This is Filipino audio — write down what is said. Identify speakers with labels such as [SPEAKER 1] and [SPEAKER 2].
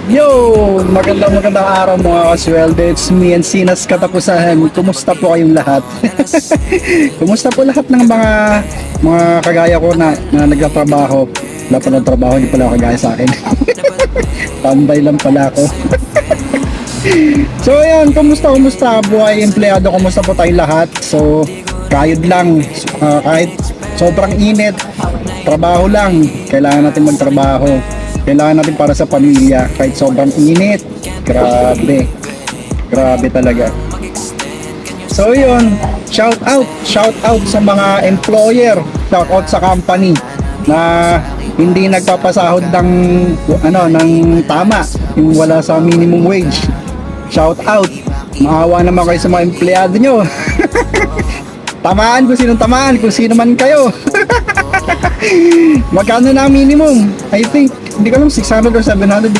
[SPEAKER 1] Yo! Magandang araw mga kaswelde. It's me and Sinas Katapusan. Kumusta po kayong lahat? Kumusta po lahat ng mga kagaya ko na nagtatrabaho? Wala pa ng trabaho, hindi pala ako kagaya sa akin. Tambay lang pala ako. So ayan, kumusta buhay empleyado, kumusta po tayong lahat? So kayod lang, kahit sobrang init, trabaho lang, kailangan natin magtrabaho, kailangan natin para sa pamilya kahit sobrang init. Grabe talaga. So yun, shout out sa mga employer, shout out sa company na hindi nagpapasahod ng tama, yung wala sa minimum wage. Shout out. Maawa naman kayo sa mga empleyado nyo. Tamaan kung sino man kayo. Magkano na ang minimum? I think, hindi ko alam, 600 or 700, hindi